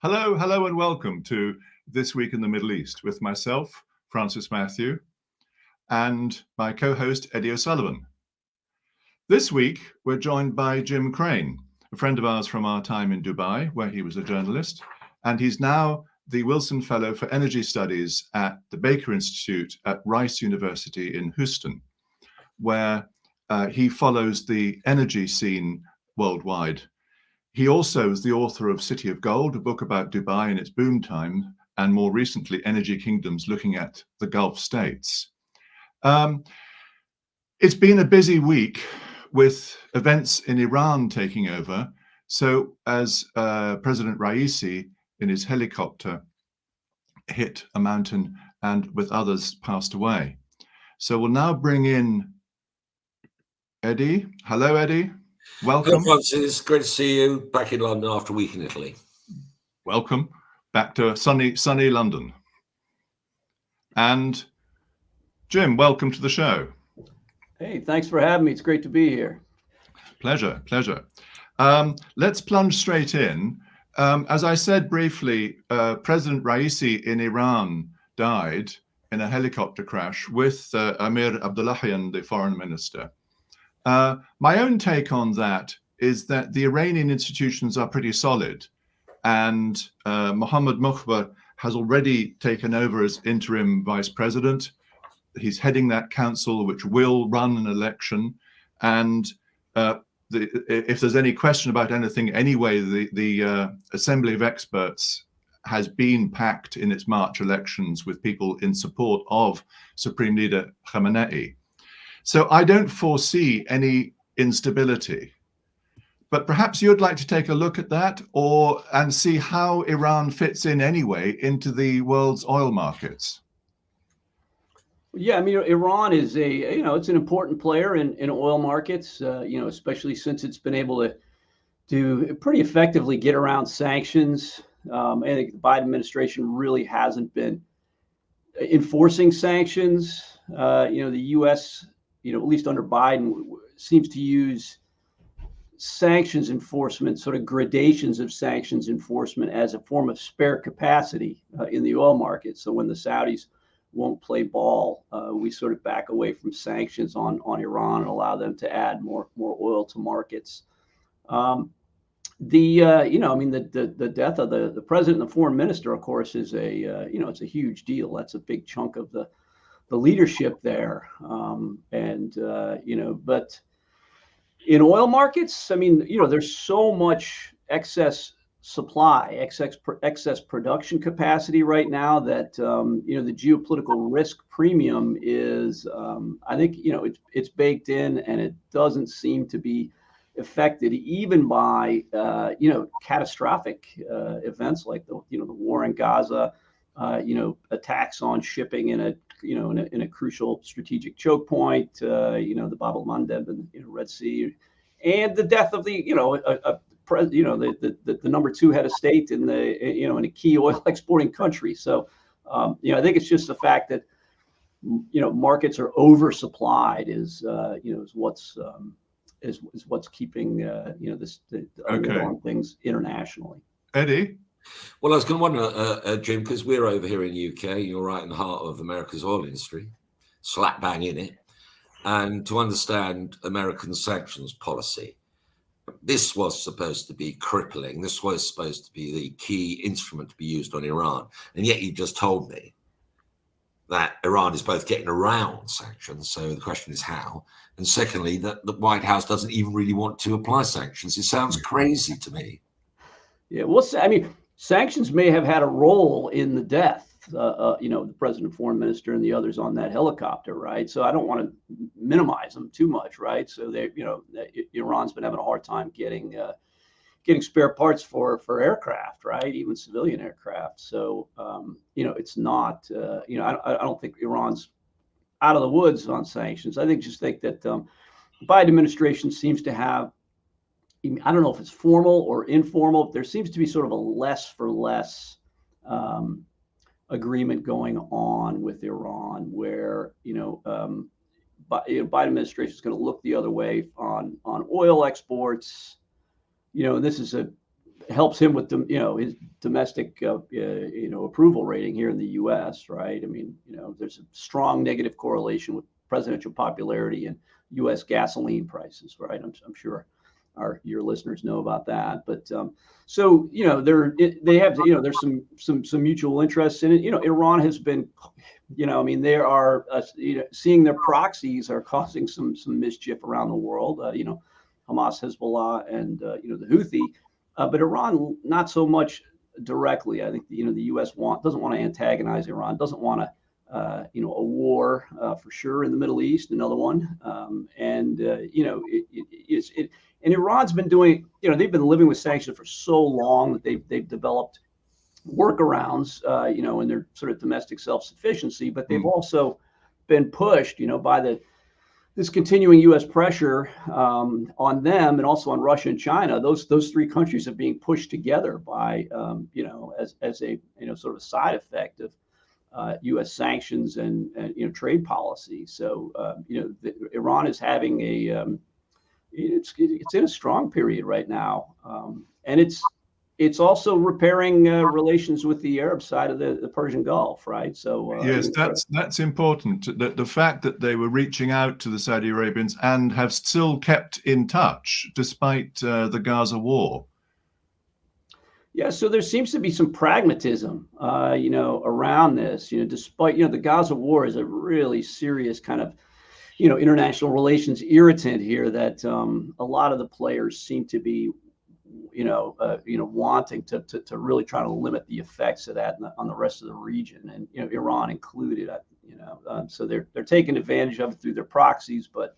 Hello, hello, and welcome to This Week in the Middle East with myself, Francis Matthew, and my co-host, Eddie O'Sullivan. This week, we're joined by Jim Krane, a friend of ours from our time in Dubai, where he was a journalist, and he's now the Wilson Fellow for Energy Studies at the Baker Institute at Rice University in Houston, where he follows the energy scene worldwide. He also is the author of City of Gold, a book about Dubai in its boom time, and more recently, Energy Kingdoms, looking at the Gulf states. It's been a busy week with events in Iran taking over. So as President Raisi in his helicopter hit a mountain and with others passed away. So we'll now bring in Eddie. Hello, Eddie. Welcome. Hello, Francis. Great to see you back in London after a week in Italy. Welcome back to sunny London. And Jim, welcome to the show. Hey, thanks for having me. It's great to be here. Pleasure. Let's plunge straight in. As I said briefly, President Raisi in Iran died in a helicopter crash with Amir Abdullahian, the foreign minister. My own take on that is that the Iranian institutions are pretty solid, and Mohammad Mukhbar has already taken over as interim vice president. He's heading that council, which will run an election. And if there's any question about anything anyway, the Assembly of Experts has been packed in its March elections with people in support of Supreme Leader Khamenei. So I don't foresee any instability, but perhaps you'd like to take a look at that and see how Iran fits in anyway into the world's oil markets. Yeah, I mean, Iran is it's an important player in oil markets, especially since it's been able to pretty effectively get around sanctions. I think the Biden administration really hasn't been enforcing sanctions. The U.S., at least under Biden, seems to use sanctions enforcement, sort of gradations of sanctions enforcement as a form of spare capacity in the oil market. So when the Saudis won't play ball, we sort of back away from sanctions on Iran and allow them to add more oil to markets. The death of the president and the foreign minister, of course, is it's a huge deal. That's a big chunk of the leadership there. But in oil markets, I mean, there's so much excess supply, excess production capacity right now that, the geopolitical risk premium is, I think, it's baked in, and it doesn't seem to be affected even by, catastrophic events like the war in Gaza, attacks on shipping in a crucial strategic choke point, the Bab el-Mandeb in the Red Sea, and the death of the number 2 head of state in a key oil exporting country. So, I think it's just the fact that markets are oversupplied is what's keeping on things internationally. Eddie. Well, I was going to wonder, Jim, because we're over here in the UK, you're right in the heart of America's oil industry, slap bang in it, and to understand American sanctions policy. This was supposed to be crippling. This was supposed to be the key instrument to be used on Iran. And yet you just told me that Iran is both getting around sanctions. So the question is how. And secondly, that the White House doesn't even really want to apply sanctions. It sounds crazy to me. Yeah, well, I mean, sanctions may have had a role in the death, the president, foreign minister, and the others on that helicopter, right? So I don't want to minimize them too much, right? So Iran's been having a hard time getting spare parts for aircraft, right? Even civilian aircraft. So it's not, I don't think Iran's out of the woods on sanctions. I think that the Biden administration seems to have, I don't know if it's formal or informal, there seems to be sort of a less for less agreement going on with Iran, where Biden administration is going to look the other way on oil exports. This is helps him with his domestic approval rating here in the U.S. Right? I mean, there's a strong negative correlation with presidential popularity and U.S. gasoline prices. Right? I'm sure your listeners know about that. But so they have there's some mutual interests in it. Iran has been, I mean, they are seeing their proxies are causing some mischief around the world. Hamas, Hezbollah, and the Houthi, but Iran not so much directly. I think the U.S. doesn't want to antagonize Iran, doesn't want to a war for sure in the Middle East, another one, and and Iran's been doing, they've been living with sanctions for so long that they've developed workarounds, in their sort of domestic self-sufficiency, but they've also been pushed, by this continuing U.S. pressure on them, and also on Russia and China. Those three countries are being pushed together by, as a sort of side effect of U.S. sanctions and trade policy. So Iran is having it's in a strong period right now, and it's also repairing relations with the Arab side of the Persian Gulf, right? So yes, that's important. The fact that they were reaching out to the Saudi Arabians and have still kept in touch despite the Gaza war. Yeah, so there seems to be some pragmatism, around this. Despite the Gaza war is a really serious kind of international relations irritant here that a lot of the players seem to be wanting to really try to limit the effects of that on the rest of the region, and Iran included. So they're taking advantage of it through their proxies, but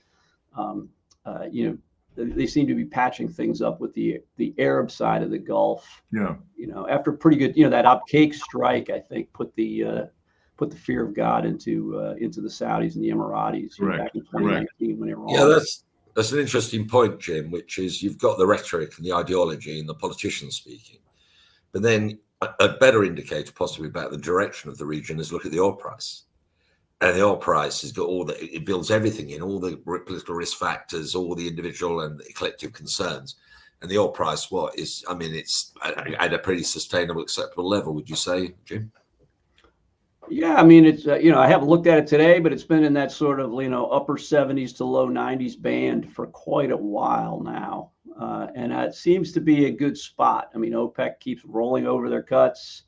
they seem to be patching things up with the Arab side of the Gulf. Yeah. After pretty good, that OPEC strike, I think put the fear of God into the Saudis and the Emiratis back in 2019 when Iran. Yeah, that's an interesting point, Jim, which is you've got the rhetoric and the ideology and the politicians speaking, but then a better indicator possibly about the direction of the region is look at the oil price. And the oil price has got it builds everything in, all the political risk factors, all the individual and the collective concerns. And the oil price, it's at a pretty sustainable, acceptable level, would you say, Jim? Yeah, I mean, it's, I haven't looked at it today, but it's been in that sort of, upper 70s to low 90s band for quite a while now. And it seems to be a good spot. I mean, OPEC keeps rolling over their cuts,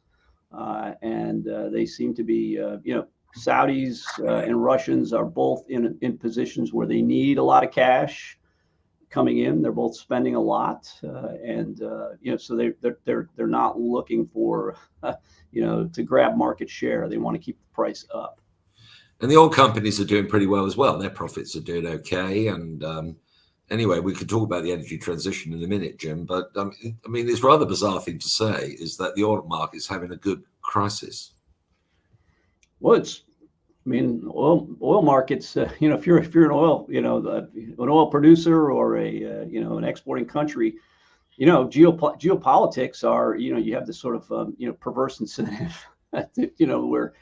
and they seem to be, Saudis and Russians are both in positions where they need a lot of cash coming in. They're both spending a lot, and so they're not looking for to grab market share. They want to keep the price up. And the oil companies are doing pretty well as well. Their profits are doing okay. And anyway, we could talk about the energy transition in a minute, Jim. But it's a rather bizarre thing to say is that the oil market is having a good crisis. Well, oil markets. If you're an oil, an oil producer or an exporting country, geopolitics are, you have this sort of perverse incentive, where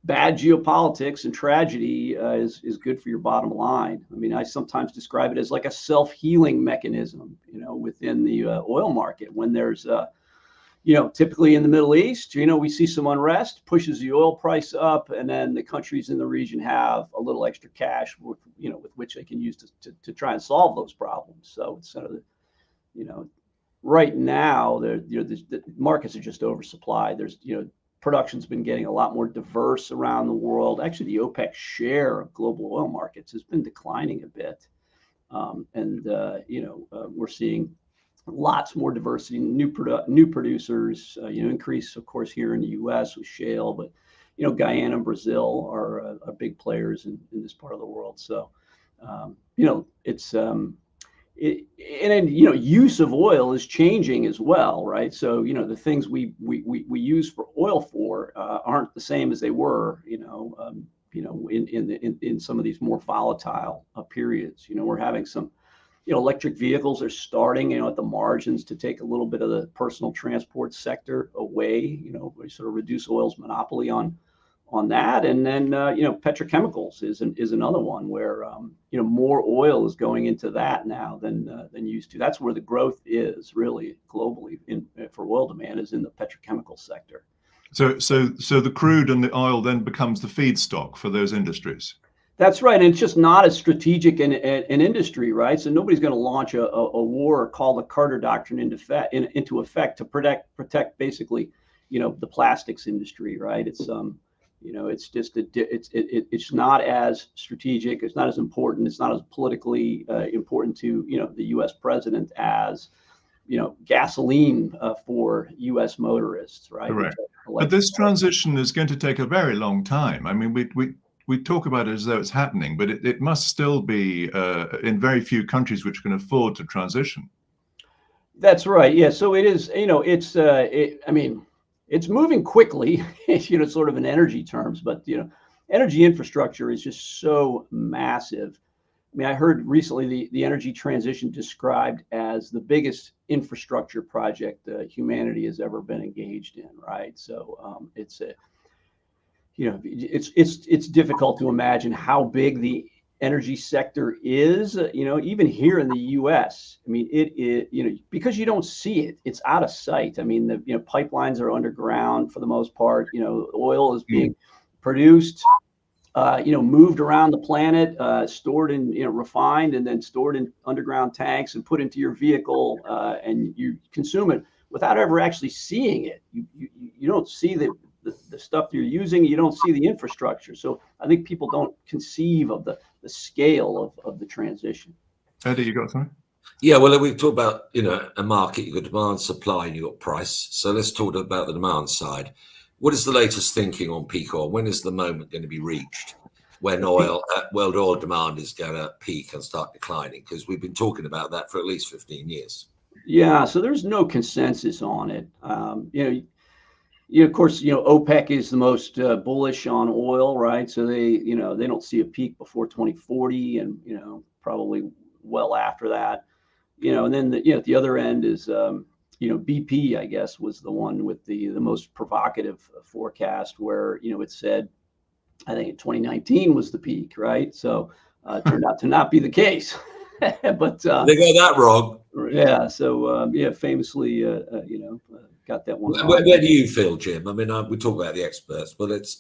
bad geopolitics and tragedy is good for your bottom line. I mean, I sometimes describe it as like a self-healing mechanism, within the oil market. When there's typically in the Middle East, we see some unrest, pushes the oil price up, and then the countries in the region have a little extra cash with which they can use to try and solve those problems. So it's sort of, right now, the markets are just oversupplied. There's, production's been getting a lot more diverse around the world. Actually, the OPEC share of global oil markets has been declining a bit, and we're seeing lots more diversity, new producers, increase, of course, here in the U.S. with shale, but, Guyana and Brazil are big players in this part of the world. So, it's, use of oil is changing as well, right? So, the things we use for oil for aren't the same as they were, in some of these more volatile periods. We're having some, electric vehicles are starting, at the margins to take a little bit of the personal transport sector away. We sort of reduce oil's monopoly on on that. And then petrochemicals is another one where more oil is going into that now than used to. That's where the growth is really globally for oil demand, is in the petrochemical sector. So the crude and the oil then becomes the feedstock for those industries. That's right, and it's just not as strategic an industry, right? So nobody's going to launch a war or call the Carter Doctrine into effect to protect basically, the plastics industry, right? It's it's just it's not as strategic. It's not as important. It's not as politically important to the U.S. president as gasoline for U.S. motorists, right? Correct. But this transition is going to take a very long time. I mean, we talk about it as though it's happening, but it must still be in very few countries which can afford to transition. That's right. Yeah. So it is. It's moving quickly. Sort of in energy terms, but energy infrastructure is just so massive. I mean, I heard recently the energy transition described as the biggest infrastructure project humanity has ever been engaged in. Right. So it's difficult to imagine how big the energy sector is, even here in the U.S. I mean, it because you don't see it, it's out of sight. I mean, the pipelines are underground for the most part. Oil is being produced, moved around the planet, stored in, refined, and then stored in underground tanks and put into your vehicle, and you consume it without ever actually seeing it. You don't see the stuff you're using. You don't see the infrastructure. So I think people don't conceive of the scale of the transition. Eddie, you got something? Yeah, well, we've talked about, a market. You've got demand, supply, and you've got price. So let's talk about the demand side. What is the latest thinking on peak oil? When is the moment going to be reached when world oil demand is going to peak and start declining? Because we've been talking about that for at least 15 years. Yeah, so there's no consensus on it. Of course, OPEC is the most bullish on oil, right? So they don't see a peak before 2040, and probably well after that. And then at the other end is BP, I guess, was the one with the most provocative forecast, where it said, I think 2019 was the peak, right? So it turned out to not be the case. But they got that wrong. Yeah. So famously, got that one. Where do you feel, Jim? I mean, we talk about the experts, but it's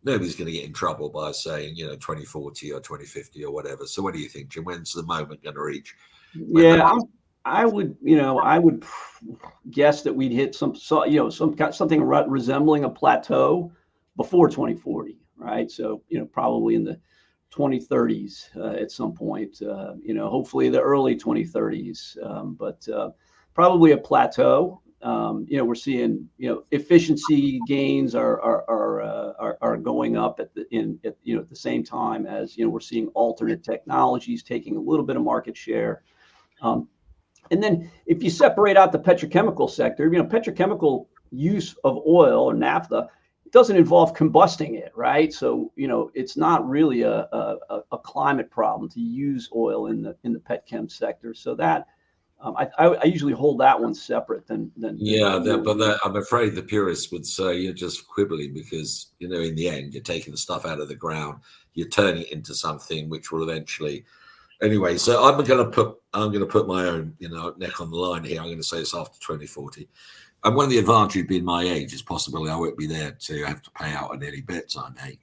nobody's going to get in trouble by saying 2040 or 2050 or whatever. So what do you think, Jim? When's the moment going to reach? Yeah, I would guess that we'd hit something resembling a plateau before 2040, right? So probably in the 2030s at some point. Hopefully the early 2030s, but probably a plateau. We're seeing efficiency gains are going up at the same time as we're seeing alternate technologies taking a little bit of market share. And then if you separate out the petrochemical sector, petrochemical use of oil or naphtha, it doesn't involve combusting it, right? So it's not really a climate problem to use oil in the petchem sector. So that I usually hold that one separate than I'm afraid the purists would say you're just quibbling, because in the end you're taking the stuff out of the ground, you're turning it into something which will eventually. Anyway, so I'm going to put my own neck on the line here. I'm going to say it's after 2040. And one of the advantages being my age is possibly I won't be there to have to pay out on any bets I make.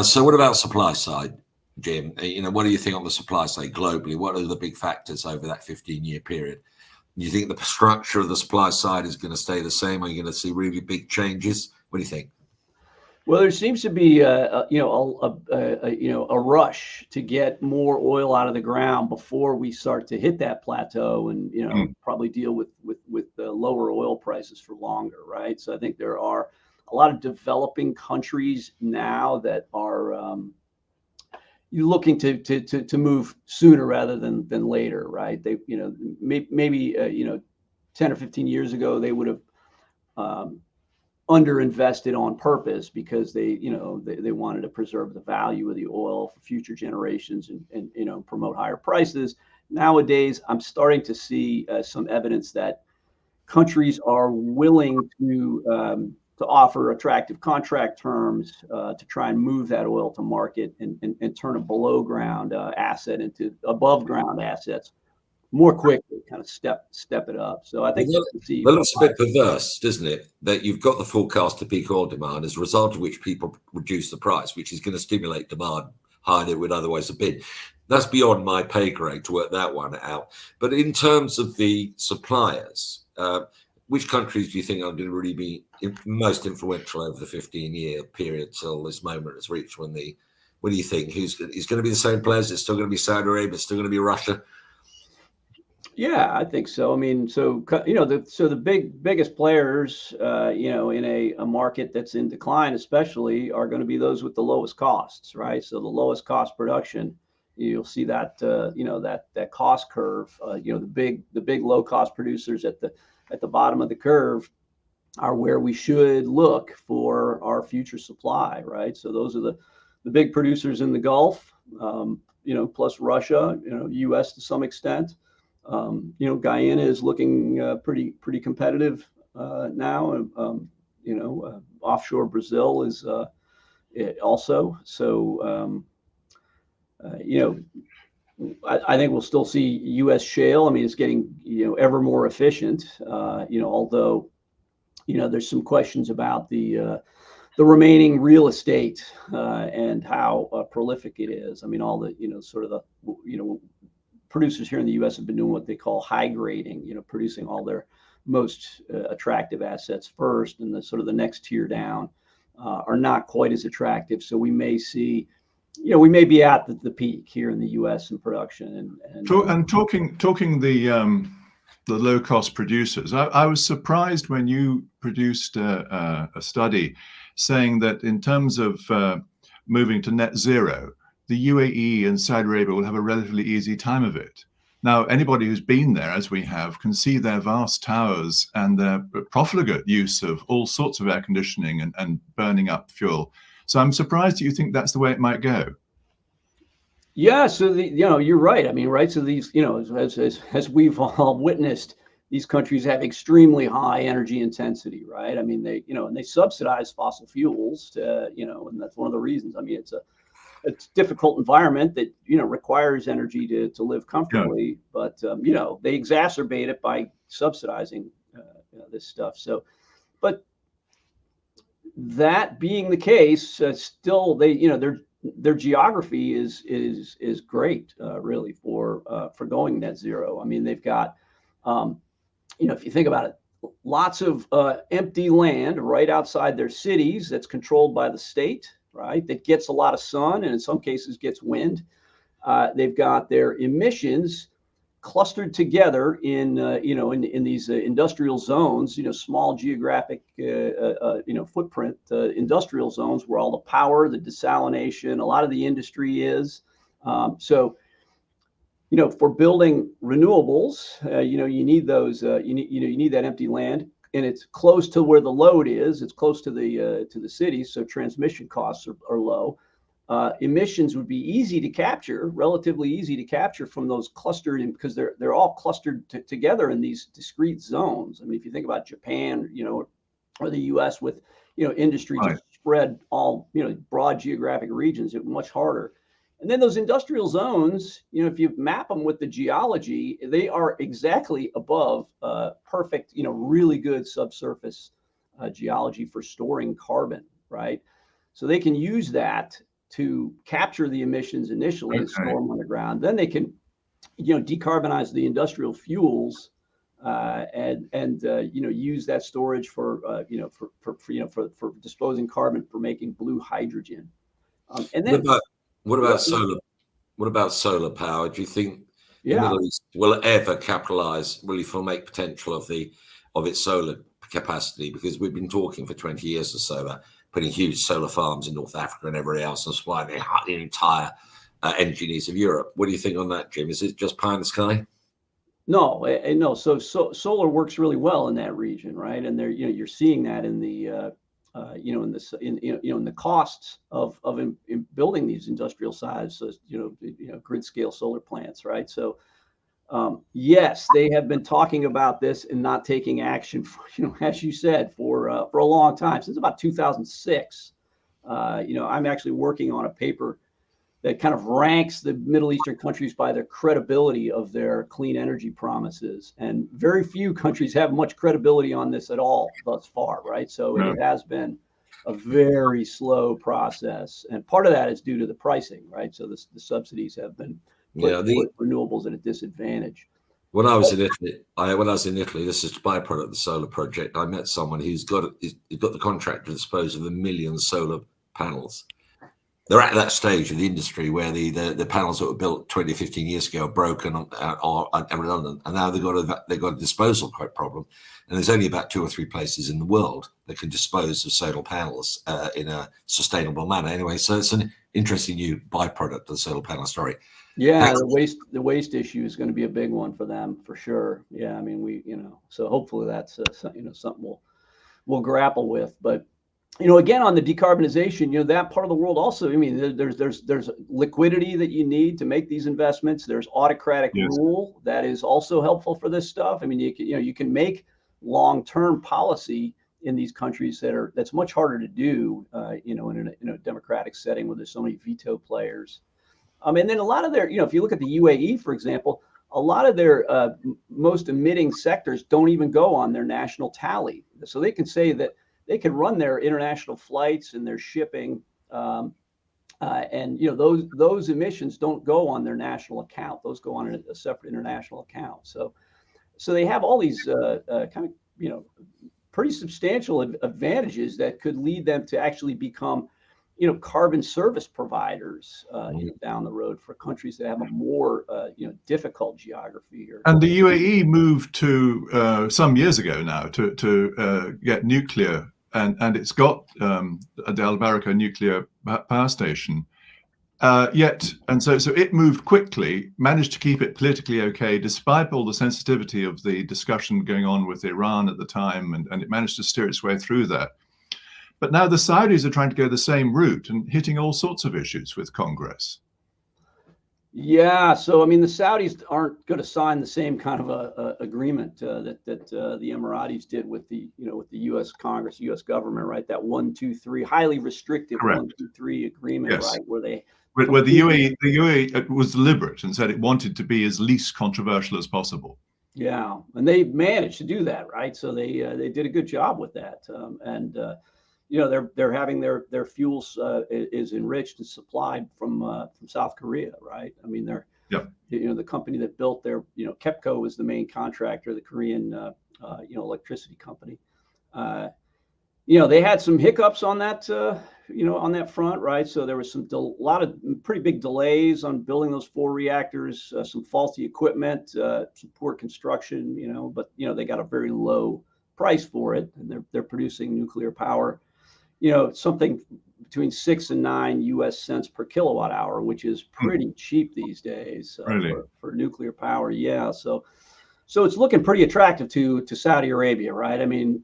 So what about supply side, Jim? What do you think on the supply side globally? What are the big factors over that 15-year period? Do you think the structure of the supply side is going to stay the same? Are you going to see really big changes? What do you think? Well, there seems to be a rush to get more oil out of the ground before we start to hit that plateau, and probably deal with the lower oil prices for longer, right? So I think there are a lot of developing countries now that are looking to move sooner rather than later, right? They maybe 10 or 15 years ago they would have underinvested on purpose because they wanted to preserve the value of the oil for future generations and promote higher prices. Nowadays, I'm starting to see some evidence that countries are willing to offer attractive contract terms to try and move that oil to market and turn a below ground asset into above ground assets more quickly, kind of step it up. So I think Well, we'll see. well, that's a bit perverse, doesn't it? That you've got the forecast to peak oil demand, as a result of which people reduce the price, which is going to stimulate demand higher than it would otherwise have been. That's beyond my pay grade to work that one out. But in terms of the suppliers, which countries do you think are going to really be most influential over the 15-year period till this moment is reached? What do you think? Is going to be the same players? It's still going to be Saudi Arabia? It's still going to be Russia? Yeah, I think so. I mean, so the biggest players, in a market that's in decline, especially, are going to be those with the lowest costs, right? So the lowest cost production, you'll see that that cost curve. The big low cost producers at the bottom of the curve are where we should look for our future supply, right? So those are the big producers in the Gulf, plus Russia, U.S. to some extent. Guyana is looking pretty competitive now. Offshore Brazil is also. So, I think we'll still see U.S. shale. I mean, it's getting ever more efficient. Although there's some questions about the remaining real estate and how prolific it is. I mean, all the sort of the producers here in the U.S. have been doing what they call high grading, producing all their most attractive assets first, and the sort of the next tier down are not quite as attractive. So we may see, we may be at the peak here in the U.S. in production. And talking the low cost producers, I was surprised when you produced a study saying that in terms of moving to net zero, the UAE and Saudi Arabia will have a relatively easy time of it. Now, anybody who's been there, as we have, can see their vast towers and their profligate use of all sorts of air conditioning and burning up fuel. So I'm surprised that you think that's the way it might go. Yeah, so you're right. I mean, right. So these, as we've all witnessed, these countries have extremely high energy intensity, right? I mean, and they subsidize fossil fuels, and that's one of the reasons. I mean, it's a difficult environment that requires energy to live comfortably, but they exacerbate it by subsidizing this stuff. So, but that being the case, still their geography is great, really, for going net zero. I mean, they've got if you think about it, lots of empty land right outside their cities that's controlled by the state. Right, that gets a lot of sun and in some cases gets wind. They've got their emissions clustered together in these industrial zones, small geographic footprint industrial zones where all the power, the desalination, a lot of the industry is. So for building renewables, you need those. You need that empty land. And it's close to where the load is. It's close to the city, so transmission costs are low. Emissions would be easy to capture, relatively easy to capture from those clustered, because they're all clustered together in these discrete zones. I mean, if you think about Japan, or the U.S. with industry just spread all broad geographic regions, it's much harder. And then those industrial zones, if you map them with the geology, they are exactly above perfect, really good subsurface geology for storing carbon, right? So they can use that to capture the emissions initially and store them underground. Then they can, decarbonize the industrial fuels and use that storage for disposing carbon for making blue hydrogen. And then. What about solar? What about solar power? Do you think the Middle East will ever capitalize really full make potential of its solar capacity? Because we've been talking for 20 years or so about putting huge solar farms in North Africa and everywhere else and supplying the entire energy needs of Europe. What do you think on that, Jim? Is it just pie in the sky? No. So solar works really well in that region, right? And there, you're seeing that in the in the costs of building these industrial size, grid scale solar plants, right? So Yes, they have been talking about this and not taking action, for, as you said, for a long time, since about 2006. I'm actually working on a paper that kind of ranks the Middle Eastern countries by their credibility of their clean energy promises. And very few countries have much credibility on this at all thus far, right? So it has been a very slow process. And part of that is due to the pricing, right? So the subsidies have been put renewables at a disadvantage. When I was in Italy, this is a byproduct of the solar project. I met someone who's got the contract to dispose of 1 million solar panels. They're at that stage of the industry where the panels that were built 20, 15 years ago are broken or redundant, and now they've got a disposal problem. And there's only about 2 or 3 places in the world that can dispose of solar panels in a sustainable manner. Anyway, so it's an interesting new byproduct of the solar panel story. Yeah, the waste issue is going to be a big one for them for sure. Yeah, I mean so hopefully that's something we'll grapple with. But again, on the decarbonization, that part of the world also, I mean, there's liquidity that you need to make these investments. There's autocratic rule that is also helpful for this stuff. I mean, you can make long-term policy in these countries that's much harder to do, in a democratic setting where there's so many veto players. And then a lot of their, if you look at the UAE, for example, a lot of their most emitting sectors don't even go on their national tally. So they can say that they can run their international flights and their shipping, and those emissions don't go on their national account. Those go on a separate international account. So they have all these kind of pretty substantial advantages that could lead them to actually become carbon service providers down the road for countries that have a more difficult geography. And the UAE moved to some years ago now to get nuclear. And it's got the Al Baraka nuclear power station. So it moved quickly, managed to keep it politically okay, despite all the sensitivity of the discussion going on with Iran at the time, and it managed to steer its way through that. But now the Saudis are trying to go the same route and hitting all sorts of issues with Congress. Yeah, so I mean, the Saudis aren't going to sign the same kind of a agreement that the Emiratis did with the U.S. Congress, U.S. government, right? That 1, 2, 3 highly restrictive 1, 2, 3 agreement, right? Where the UAE was deliberate and said it wanted to be as least controversial as possible. Yeah, and they managed to do that, right? So they did a good job with that, they're having their fuels is enriched and supplied from South Korea, right? I mean, the company that built their, KEPCO was the main contractor, the Korean, electricity company. They had some hiccups on that, on that front, right? So there was a lot of pretty big delays on building those 4 reactors, some faulty equipment, some poor construction, but they got a very low price for it, and they're producing nuclear power. Something between 6 and 9 US cents per kilowatt hour, which is pretty cheap these days for nuclear power. Yeah, so it's looking pretty attractive to Saudi Arabia, right? I mean,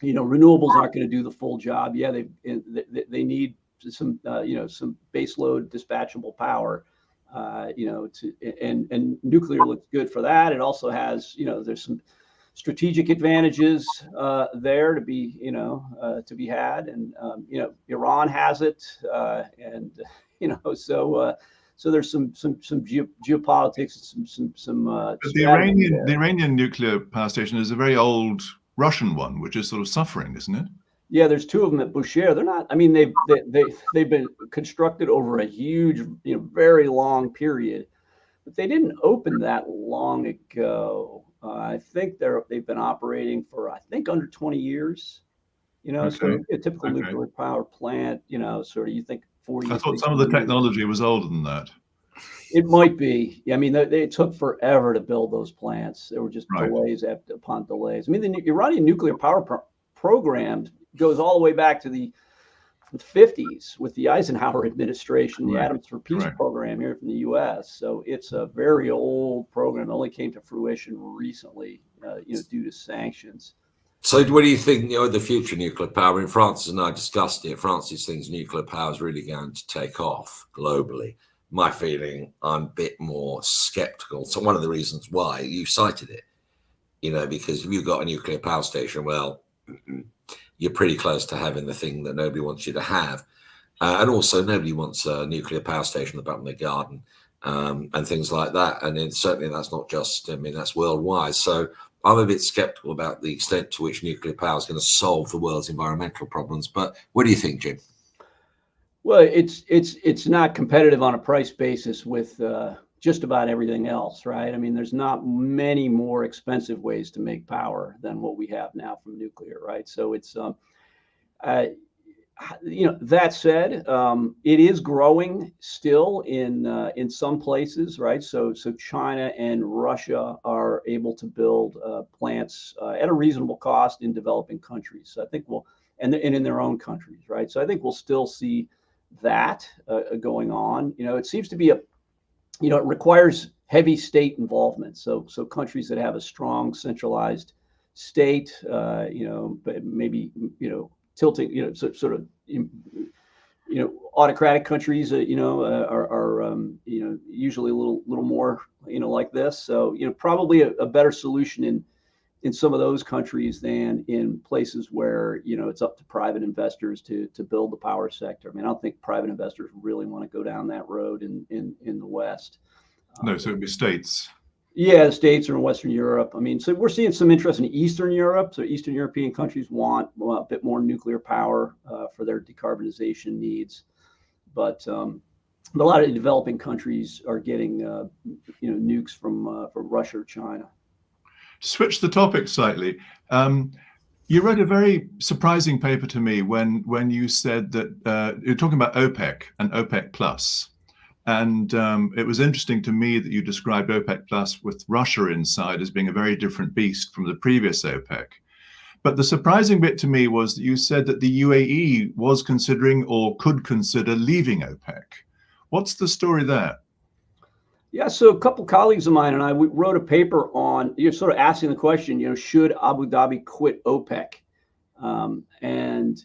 renewables aren't going to do the full job. Yeah, they need some some baseload dispatchable power, and nuclear looks good for that. It also has there's some strategic advantages there to be had, and Iran has it, and so there's some geopolitics, some. But the Iranian nuclear power station is a very old Russian one, which is sort of suffering, isn't it? Yeah, there's 2 of them at Bushehr. They're not. I mean, they've been constructed over a huge, very long period, but they didn't open that long ago. I think they've been operating for under 20 years. So a typical nuclear power plant, sort of you think 40. I thought some of the technology was older than that. It might be. Yeah, I mean, they took forever to build those plants. There were just delays upon delays. I mean, the Iranian nuclear power program goes all the way back to the 50s with the Eisenhower administration, the Atoms for Peace program here from the U.S. So it's a very old program. It only came to fruition recently, due to sanctions. So what do you think, the future nuclear power? In France and I discussed it. Francis thinks nuclear power is really going to take off globally. my feeling, I'm a bit more skeptical. So one of the reasons why you cited it, because if you've got a nuclear power station, well, you're pretty close to having the thing that nobody wants you to have. And also nobody wants a nuclear power station at the bottom of their garden, and things like that. And certainly that's not just, that's worldwide. So I'm a bit skeptical about the extent to which nuclear power is going to solve the world's environmental problems. But what do you think, Jim? Well, it's not competitive on a price basis with just about everything else, right? I mean, there's not many more expensive ways to make power than what we have now from nuclear, right? So it's that said, it is growing still in some places, right? So China and Russia are able to build plants at a reasonable cost in developing countries. So I think and in their own countries, right? So I think we'll still see that going on. It seems to be it requires heavy state involvement. So countries that have a strong centralized state, but maybe tilting, sort of, autocratic countries, are usually a little more, like this. So, probably a better solution in some of those countries than in places where, it's up to private investors to build the power sector. I mean, I don't think private investors really want to go down that road in the West. No, so it'd be states. Yeah, the States or in Western Europe. I mean, so we're seeing some interest in Eastern Europe. So Eastern European countries want a bit more nuclear power for their decarbonization needs. But a lot of developing countries are getting, nukes from Russia or China. Switch the topic slightly. You wrote a very surprising paper to me when you said that you're talking about OPEC and OPEC plus. And it was interesting to me that you described OPEC plus with Russia inside as being a very different beast from the previous OPEC. But the surprising bit to me was that you said that the UAE was considering or could consider leaving OPEC. What's the story there? Yeah, so a couple colleagues of mine and I, we wrote a paper on, sort of asking the question, should Abu Dhabi quit OPEC? And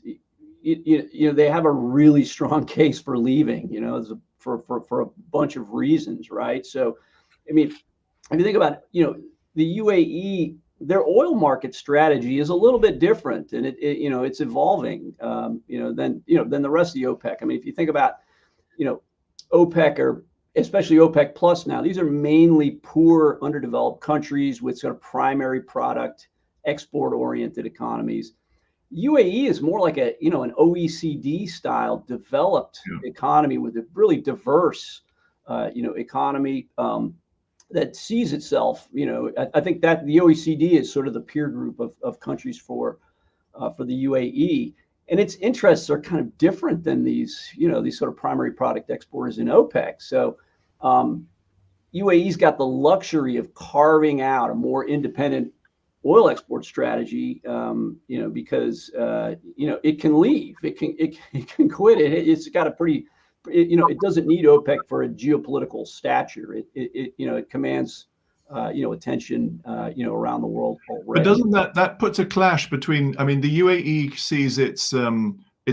they have a really strong case for leaving, for a bunch of reasons, right? So, I mean, if you think about, the UAE, their oil market strategy is a little bit different, and it's evolving, than the rest of the OPEC. I mean, if you think about, OPEC, or especially OPEC plus now, these are mainly poor, underdeveloped countries with sort of primary product export-oriented economies. UAE is more like an OECD style developed economy with a really diverse, economy that sees itself. I think that the OECD is sort of the peer group of countries for the UAE, and its interests are kind of different than these sort of primary product exporters in OPEC. So UAE's got the luxury of carving out a more independent oil export strategy, because it can leave, it can quit. It's got a pretty, it doesn't need OPEC for a geopolitical stature. It commands, attention, around the world already. But doesn't that puts a clash between? I mean, the UAE sees its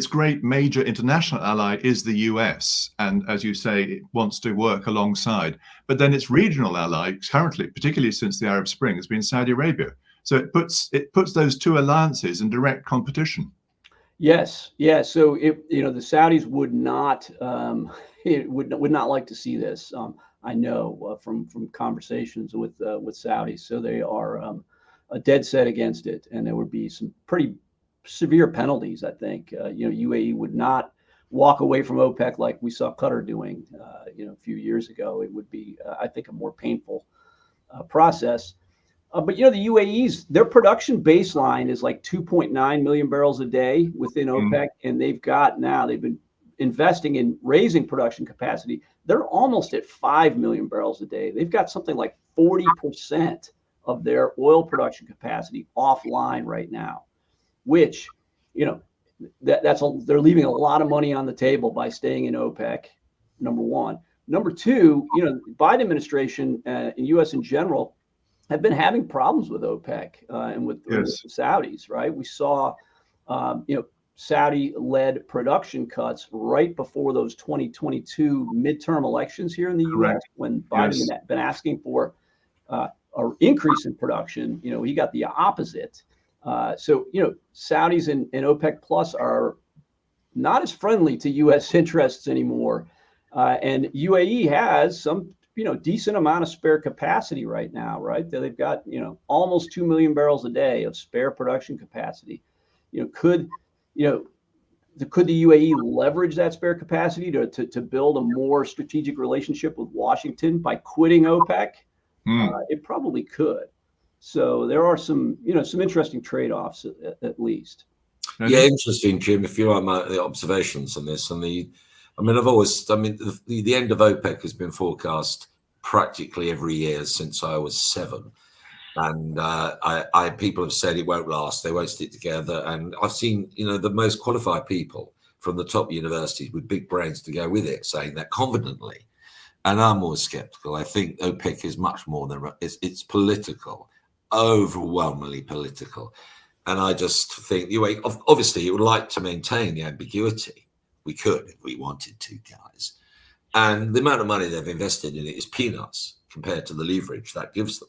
great major international ally is the US, and as you say, it wants to work alongside. But then its regional ally, currently, particularly since the Arab Spring, has been Saudi Arabia. So it puts those two alliances in direct competition. Yes, yeah. So the Saudis would not would not like to see this. I know from conversations with Saudis. So they are a dead set against it, and there would be some pretty severe penalties. I think UAE would not walk away from OPEC like we saw Qatar doing a few years ago. It would be I think a more painful process. But the UAE's, their production baseline is like 2.9 million barrels a day within OPEC, and they've been investing in raising production capacity. They're almost at 5 million barrels a day. They've got something like 40% of their oil production capacity offline right now, which they're leaving a lot of money on the table by staying in OPEC. Number one. Number two, Biden administration and U.S. in general have been having problems with OPEC and with the Saudis, right? We saw, Saudi-led production cuts right before those 2022 midterm elections here in the U.S. Correct. when Biden Yes. had been asking for an increase in production. He got the opposite. So Saudis and OPEC Plus are not as friendly to U.S. interests anymore, and UAE has some decent amount of spare capacity right now. Right, they've got almost 2 million barrels a day of spare production capacity. Could the UAE leverage that spare capacity to build a more strategic relationship with Washington by quitting OPEC? It probably could. So there are some interesting trade-offs at least. Yeah, interesting, Jim. If you like the observations on this, and the end of OPEC has been forecast practically every year since I was 7. And people have said it won't last, they won't stick together. And I've seen, the most qualified people from the top universities with big brains to go with it, saying that confidently. And I'm more skeptical. I think OPEC is much more than it's political, overwhelmingly political. And I just think obviously it would like to maintain the ambiguity. We could if we wanted to, guys. And the amount of money they've invested in it is peanuts compared to the leverage that gives them.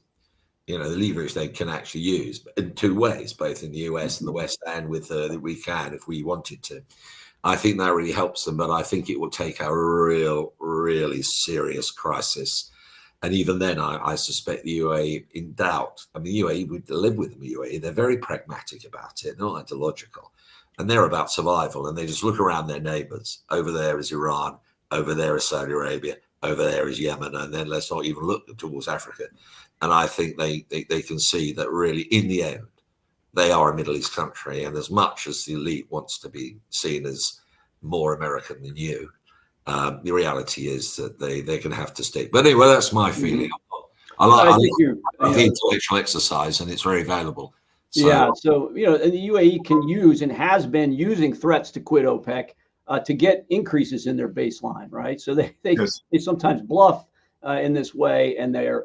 The leverage they can actually use in 2 ways, both in the US and the West, and with we can if we wanted to. I think that really helps them, but I think it will take a really serious crisis. And even then, I suspect the UAE in doubt. I mean, the UAE would live with the UAE. They're very pragmatic about it, not ideological. And they're about survival. And they just look around their neighbors. Over there is Iran. Over there is Saudi Arabia. Over there is Yemen. And then let's not even look towards Africa. And I think they can see that really, in the end, they are a Middle East country. And as much as the elite wants to be seen as more American than you, the reality is that they're going to have to stick. But anyway, that's my feeling. I like the intellectual exercise, and it's very valuable. So, and the UAE can use and has been using threats to quit OPEC to get increases in their baseline, right? So they sometimes bluff in this way, and they're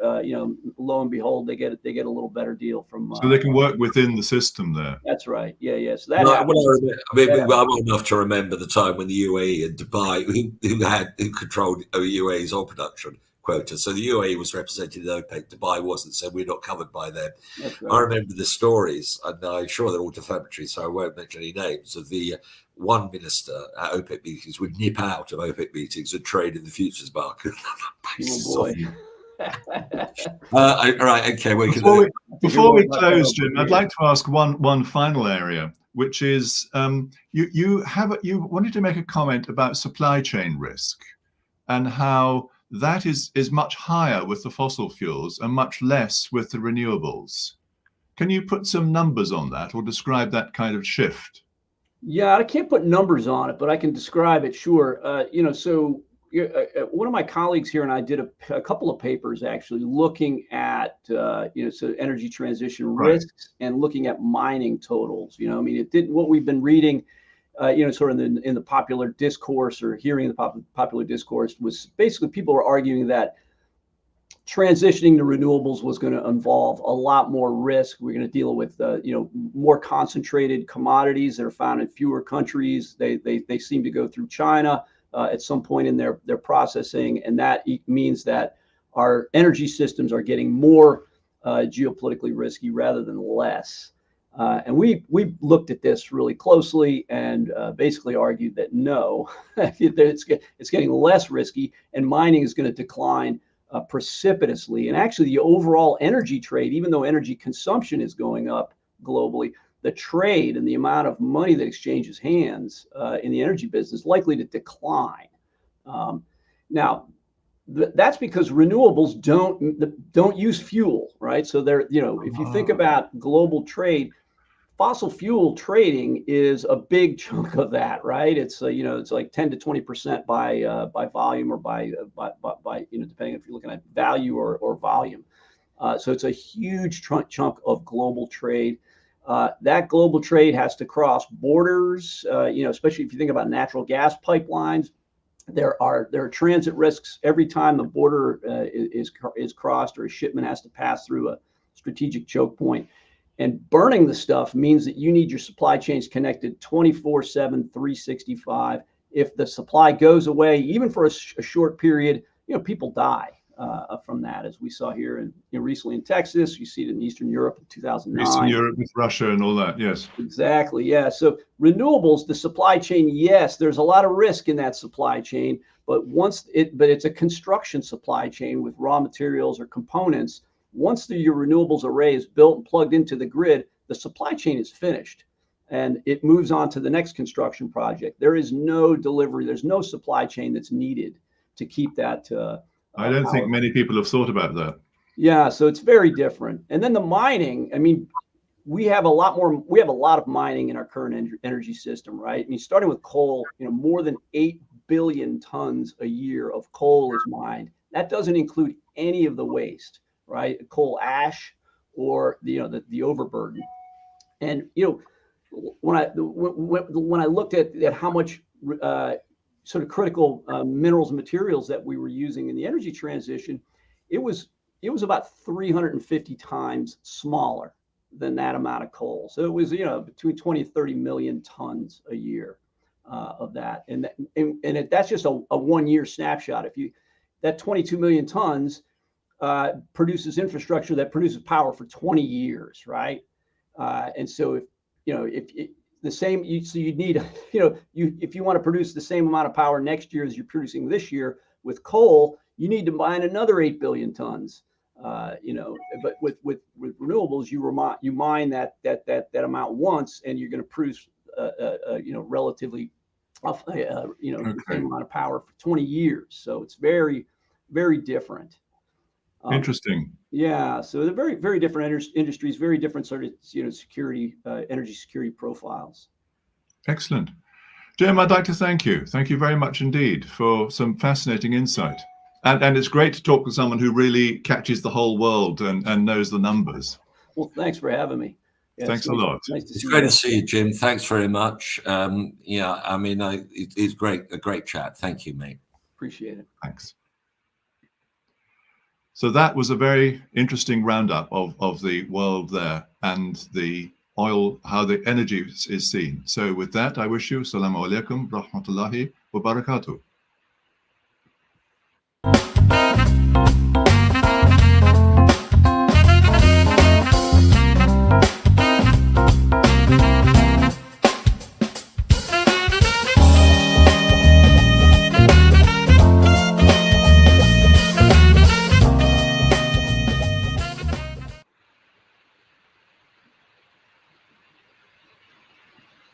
lo and behold, they get a little better deal from. So they can work within the system there. That's right. Yeah. So that. I'm old enough to remember the time when the UAE and Dubai who controlled UAE's oil production quota. So the UAE was represented in OPEC. Dubai wasn't, so we're not covered by them. Right. I remember the stories, and I'm sure they're all defamatory, so I won't mention any names, of the one minister at OPEC meetings would nip out of OPEC meetings and trade in the futures market. Oh boy. All right, okay. Before we close, Jim, I'd like to ask one final area, which is you wanted to make a comment about supply chain risk and how that is much higher with the fossil fuels and much less with the renewables. Can you put some numbers on that or describe that kind of shift? Yeah, I can't put numbers on it, but I can describe it. Sure. So one of my colleagues here and I did a couple of papers actually looking at so energy transition risks and looking at mining totals. It didn't what we've been reading. Sort of in the popular discourse or hearing the popular discourse was basically people were arguing that transitioning to renewables was going to involve a lot more risk. We're going to deal with more concentrated commodities that are found in fewer countries. They seem to go through China at some point in their processing, and that means that our energy systems are getting more geopolitically risky rather than less. And we looked at this really closely and basically argued that no, it's getting less risky, and mining is going to decline precipitously. And actually, the overall energy trade, even though energy consumption is going up globally, the trade and the amount of money that exchanges hands in the energy business is likely to decline. Now, that's because renewables don't use fuel, right? So if you think about global trade, fossil fuel trading is a big chunk of that, right? It's it's like 10 to 20% by volume or by depending if you're looking at value or volume. So it's a huge chunk of global trade. That global trade has to cross borders, especially if you think about natural gas pipelines. There are transit risks every time the border is crossed or a shipment has to pass through a strategic choke point. And burning the stuff means that you need your supply chains connected 24/7, 365. If the supply goes away, even for a short period, people die from that, as we saw here in recently in Texas. You see it in Eastern Europe in 2009. Eastern Europe with Russia and all that. Yes. Exactly. Yeah. So renewables, the supply chain, yes, there's a lot of risk in that supply chain, but it's a construction supply chain with raw materials or components. Once your renewables array is built and plugged into the grid, the supply chain is finished and it moves on to the next construction project. There is no delivery. There's no supply chain that's needed to keep that. I don't think many people have thought about that. Yeah, so it's very different. And then the mining, I mean, we have a lot of mining in our current energy system, right? I mean, starting with coal, more than 8 billion tons a year of coal is mined. That doesn't include any of the waste, right? Coal ash or the overburden. And when I looked at how much sort of critical minerals and materials that we were using in the energy transition, it was about 350 times smaller than that amount of coal. So it was between 20 and 30 million tons a year of that, and that's just a 1 year snapshot. That 22 million tons produces infrastructure that produces power for 20 years, right? And so if the same, so you'd need, if you want to produce the same amount of power next year as you're producing this year with coal, you need to mine another 8 billion tons. But with renewables, you mine that amount once, and you're going to produce relatively the same amount of power for 20 years. So it's very, very different. Interesting. Yeah, so they're very, very different industries, very different sort of security, energy security profiles. Excellent. Jim, I'd like to thank you. Thank you very much indeed for some fascinating insight. And it's great to talk to someone who really catches the whole world and knows the numbers. Well, thanks for having me. Yeah, thanks a lot. Nice to see you. It's great to see you, Jim. Thanks very much. Yeah, I mean, it's a great chat. Thank you, mate. Appreciate it. Thanks. So that was a very interesting roundup of the world there and the oil, how the energy is seen. So with that, I wish you Assalamu alaikum rahmatullahi wa barakatuh.